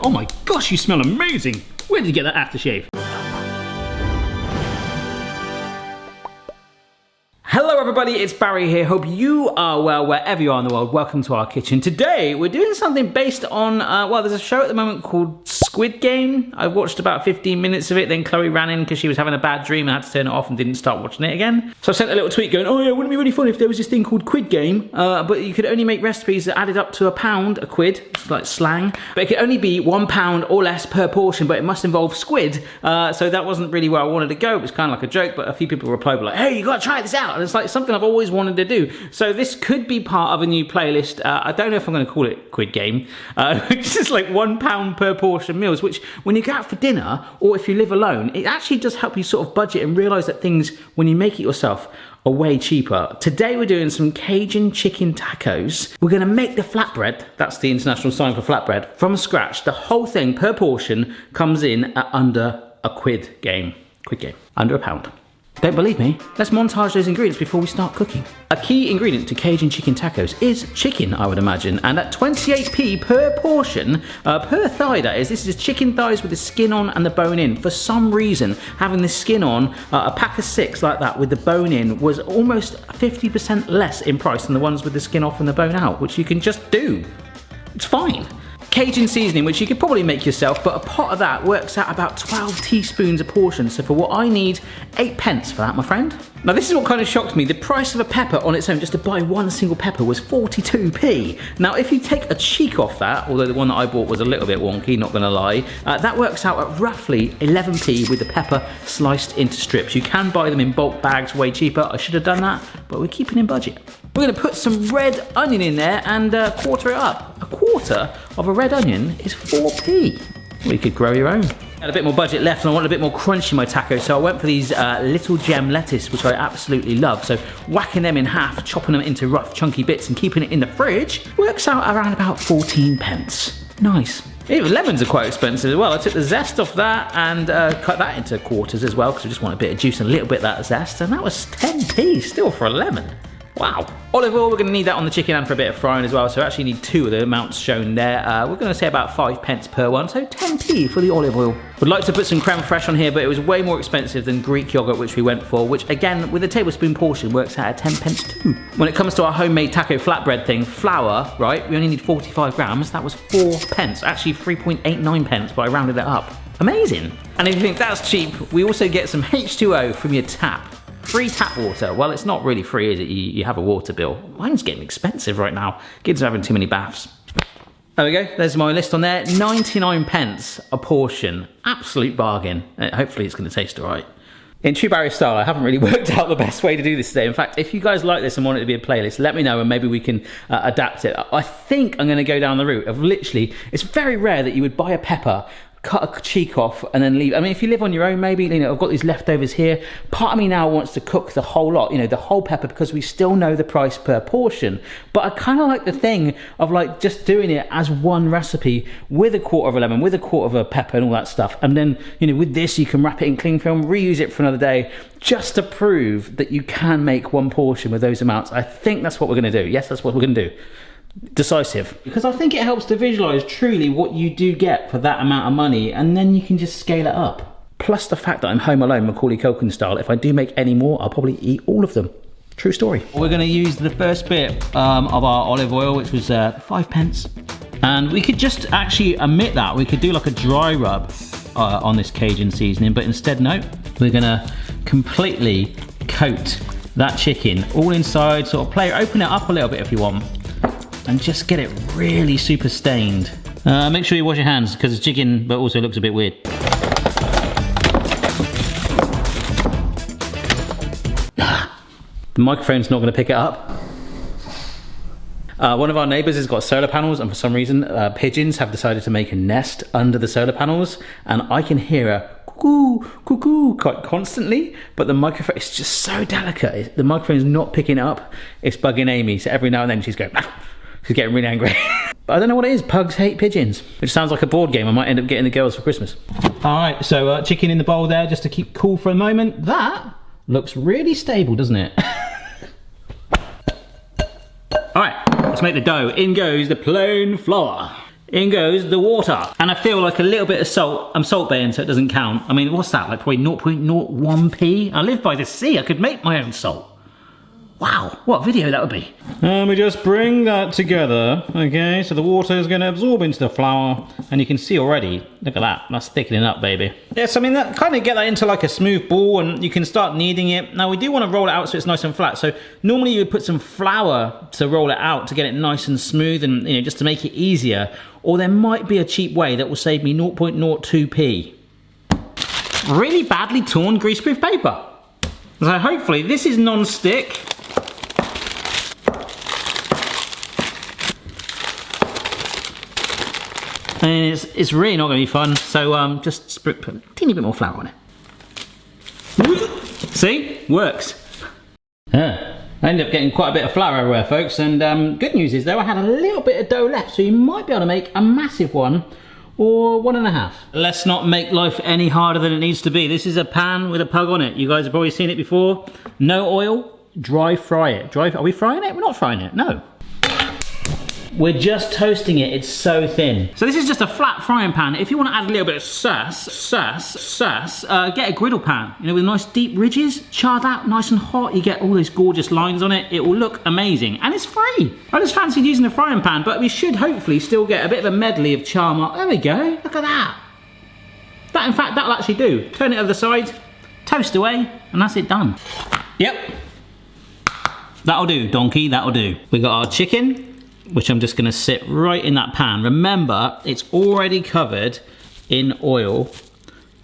Oh my gosh, you smell amazing. Where did you get that aftershave? Hello everybody, it's Barry here. Hope you are well wherever you are in the world. Welcome to our kitchen. Today we're doing something based on, well, there's a show at the moment called Squid Game. I watched about 15 minutes of it, then Chloe ran in because she was having a bad dream and had to turn it off and didn't start watching it again. So I sent a little tweet going, oh yeah, wouldn't it be really fun if there was this thing called Quid Game, but you could only make recipes that added up to £1, a quid, it's like slang. But it could only be £1 or less per portion, but it must involve squid. So that wasn't really where I wanted to go. It was kind of like a joke, but a few people replied like, hey, you gotta try this out. And it's like something I've always wanted to do. So this could be part of a new playlist. I don't know if I'm going to call it Quid Game, which is like £1 per portion meals, which when you go out for dinner or if you live alone, it actually does help you sort of budget and realise that things, when you make it yourself, are way cheaper. Today we're doing some Cajun chicken tacos. We're going to make the flatbread, that's the international sign for flatbread, from scratch. The whole thing per portion comes in at under a quid game, under £1. Don't believe me? Let's montage those ingredients before we start cooking. A key ingredient to Cajun chicken tacos is chicken, I would imagine, and at 28p per portion, per thigh that is, this is chicken thighs with the skin on and the bone in. For some reason, having the skin on, a pack of 6 like that with the bone in was almost 50% less in price than the ones with the skin off and the bone out, which you can just do. It's fine. Cajun seasoning, which you could probably make yourself, but a pot of that works out about 12 teaspoons a portion. So for what I need, 8p for that, my friend. Now this is what kind of shocked me. The price of a pepper on its own, just to buy one single pepper, was 42p. Now if you take a cheek off that, although the one that I bought was a little bit wonky, not gonna lie, that works out at roughly 11p with the pepper sliced into strips. You can buy them in bulk bags way cheaper. I should have done that, but we're keeping in budget. We're gonna put some red onion in there and quarter it up. A quarter of a red onion is 4p. Well, you could grow your own. I had a bit more budget left and I want a bit more crunch in my taco, so I went for these little gem lettuce, which I absolutely love. So whacking them in half, chopping them into rough chunky bits and keeping it in the fridge works out around about 14p. Nice. Even lemons are quite expensive as well. I took the zest off that and cut that into quarters as well because I just want a bit of juice and a little bit of that zest, and that was 10p still for a lemon. Wow. Olive oil, we're going to need that on the chicken and for a bit of frying as well, so I actually need 2 of the amounts shown there. We're going to say about 5p per one, so 10p for the olive oil. Would like to put some crème fraiche on here, but it was way more expensive than Greek yogurt, which we went for, which again, with a tablespoon portion, works out at 10p too. When it comes to our homemade taco flatbread thing, flour, right, we only need 45 grams, that was 4p, actually 3.89p, but I rounded it up. Amazing. And if you think that's cheap, we also get some H2O from your tap. Free tap water. Well, it's not really free, is it? You have a water bill. Mine's getting expensive right now. Kids are having too many baths. There we go. There's my list on there. 99p a portion. Absolute bargain. Hopefully it's going to taste all right. In true Barry style, I haven't really worked out the best way to do this today. In fact, if you guys like this and want it to be a playlist, let me know and maybe we can adapt it. I think I'm going to go down the route of literally, it's very rare that you would buy a pepper, cut a cheek off and then leave. I mean, if you live on your own, maybe, you know, I've got these leftovers here. Part of me now wants to cook the whole lot, you know, the whole pepper, because we still know the price per portion. But I kind of like the thing of like just doing it as one recipe with a quarter of a lemon, with a quarter of a pepper and all that stuff. And then, you know, with this, you can wrap it in cling film, reuse it for another day, just to prove that you can make one portion with those amounts. I think that's what we're going to do. Yes, that's what we're going to do. Decisive, because I think it helps to visualize truly what you do get for that amount of money, and then you can just scale it up. Plus the fact that I'm home alone, Macaulay Culkin style, if I do make any more, I'll probably eat all of them. True story. We're going to use the first bit of our olive oil, which was 5p, and we could just actually omit that. We could do like a dry rub on this Cajun seasoning, but instead no, we're going to completely coat that chicken all inside, sort of open it up a little bit if you want, and just get it really super stained. Make sure you wash your hands because it's chicken, but also looks a bit weird. The microphone's not going to pick it up. One of our neighbours has got solar panels, and for some reason pigeons have decided to make a nest under the solar panels, and I can hear a cuckoo, cuckoo quite constantly, but the microphone is just so delicate. The microphone's not picking it up. It's bugging Amy, so every now and then she's going, she's getting really angry. But I don't know what it is. Pugs hate pigeons. Which sounds like a board game I might end up getting the girls for Christmas. Alright, so chicken in the bowl there just to keep cool for a moment. That looks really stable, doesn't it? Alright, let's make the dough. In goes the plain flour. in goes the water. And I feel like a little bit of salt, I'm salt baying so it doesn't count. I mean, what's that, like probably 0.01p? I live by the sea, I could make my own salt. Wow, what a video that would be. And we just bring that together, okay? So the water is going to absorb into the flour, and you can see already, look at that, that's thickening up, baby. Yes, I mean, that kind of get that into like a smooth ball, and you can start kneading it. Now we do want to roll it out so it's nice and flat. So normally you would put some flour to roll it out to get it nice and smooth, and you know, just to make it easier. Or there might be a cheap way that will save me 0.02p. Really badly torn greaseproof paper. So hopefully this is non-stick. And it's really not going to be fun, so just put a teeny bit more flour on it. See? Works. I ended up getting quite a bit of flour everywhere, folks, and good news is though I had a little bit of dough left, so you might be able to make a massive one or 1.5. Let's not make life any harder than it needs to be. This is a pan with a pug on it. You guys have probably seen it before. No oil, dry fry it. Are we frying it? We're not frying it, no. We're just toasting it, it's so thin. So this is just a flat frying pan. If you want to add a little bit of sass, get a griddle pan, you know, with nice deep ridges, char that nice and hot, you get all those gorgeous lines on it. It will look amazing, and it's free. I just fancied using the frying pan, but we should hopefully still get a bit of a medley of char mark. There we go, look at that. That, in fact, that'll actually do. Turn it over the side, toast away, and that's it done. Yep. That'll do, donkey, that'll do. We got our chicken, which I'm just gonna sit right in that pan. Remember, it's already covered in oil,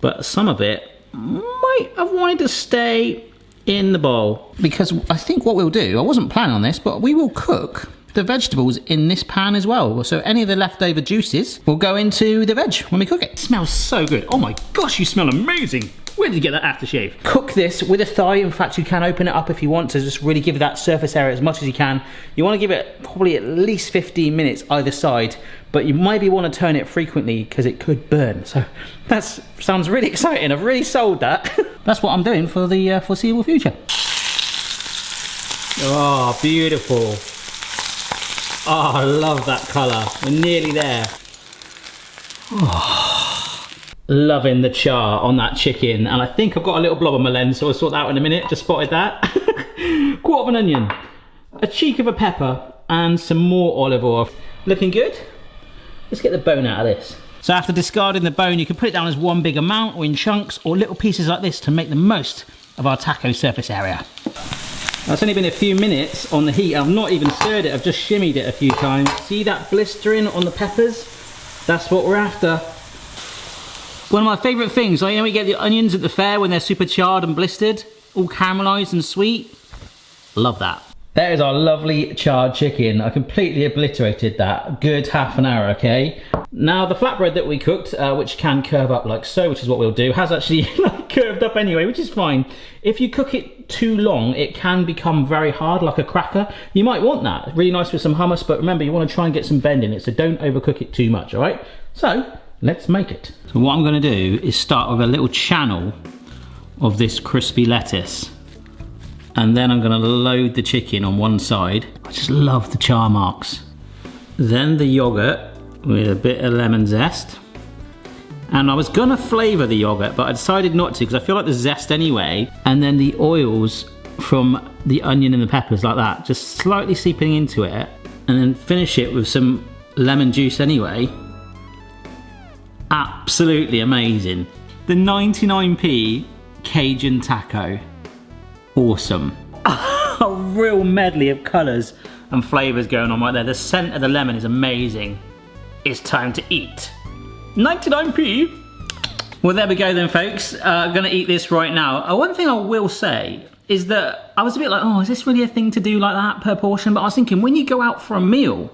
but some of it might have wanted to stay in the bowl. Because I think what we'll do, I wasn't planning on this, but we will cook the vegetables in this pan as well. So any of the leftover juices will go into the veg when we cook it. It smells so good. Oh my gosh, you smell amazing. Where did you get that aftershave? Cook this with a thigh. In fact, you can open it up if you want to just really give that surface area as much as you can. You want to give it probably at least 15 minutes either side, but you maybe want to turn it frequently because it could burn. So that sounds really exciting. I've really sold that. That's what I'm doing for the foreseeable future. Oh, beautiful. Oh, I love that colour. We're nearly there. Oh. Loving the char on that chicken, and I think I've got a little blob on my lens, so I'll sort that out in a minute. Just spotted that. Quarter of an onion, a cheek of a pepper, and some more olive oil. Looking good. Let's get the bone out of this. So after discarding the bone, you can put it down as one big amount or in chunks or little pieces like this to make the most of our taco surface area. It's only been a few minutes on the heat. I've not even stirred it, I've just shimmied it a few times. See that blistering on the peppers? That's what we're after. One of my favourite things, like, you know, we get the onions at the fair when they're super charred and blistered, all caramelised and sweet. Love that. There is our lovely charred chicken. I completely obliterated that. Good half an hour, okay? Now the flatbread that we cooked, which can curve up like so, which is what we'll do, has actually curved up anyway, which is fine. If you cook it too long, it can become very hard, like a cracker. You might want that. Really nice with some hummus, but remember, you want to try and get some bend in it, so don't overcook it too much, all right? So, let's make it. So what I'm going to do is start with a little channel of this crispy lettuce, and then I'm going to load the chicken on one side. I just love the char marks. Then the yogurt with a bit of lemon zest, and I was going to flavour the yogurt, but I decided not to because I feel like the zest anyway. And then the oils from the onion and the peppers like that, just slightly seeping into it, and then finish it with some lemon juice anyway. Absolutely amazing. The 99p Cajun taco. Awesome. A real medley of colours and flavours going on right there. The scent of the lemon is amazing. It's time to eat. 99p. Well, there we go then, folks. Gonna eat this right now. One thing I will say is that I was a bit like, oh, is this really a thing to do like that per portion? But I was thinking, when you go out for a meal,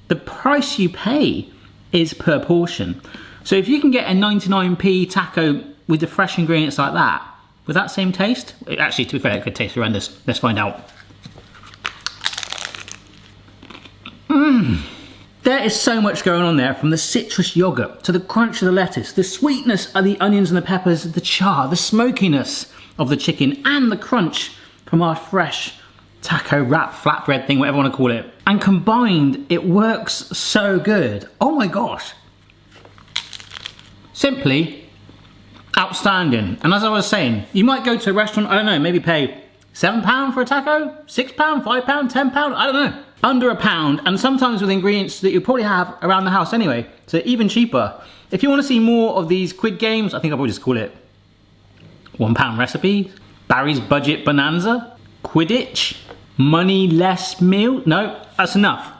the price you pay is per portion. So if you can get a 99p taco with the fresh ingredients like that, with that same taste, actually, to be fair, it could taste horrendous. Let's find out. There is so much going on there, from the citrus yogurt to the crunch of the lettuce, the sweetness of the onions and the peppers, the char, the smokiness of the chicken, and the crunch from our fresh taco wrap, flatbread thing, whatever you want to call it. And combined, it works so good. Oh my gosh. Simply outstanding. And as I was saying, you might go to a restaurant, I don't know, maybe pay £7 for a taco, £6, £5, £10, I don't know. Under £1, and sometimes with ingredients that you probably have around the house anyway, so even cheaper. If you want to see more of these quid games, I think I'll probably just call it £1 recipes, Barry's Budget Bonanza, Quidditch, Money Less Meal. No, that's enough.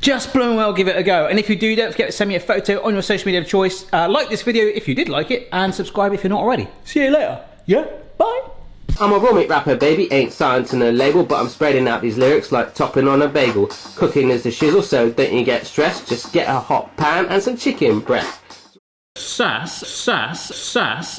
Just blown well, give it a go. And if you do, don't forget to send me a photo on your social media of choice. Like this video if you did like it, and subscribe if you're not already. See you later. Yeah, bye. I'm a raw meat rapper, baby, ain't signed to no label, but I'm spreading out these lyrics like topping on a bagel. Cooking is the shizzle, so don't you get stressed, just get a hot pan and some chicken breast. Sass, sass, sass.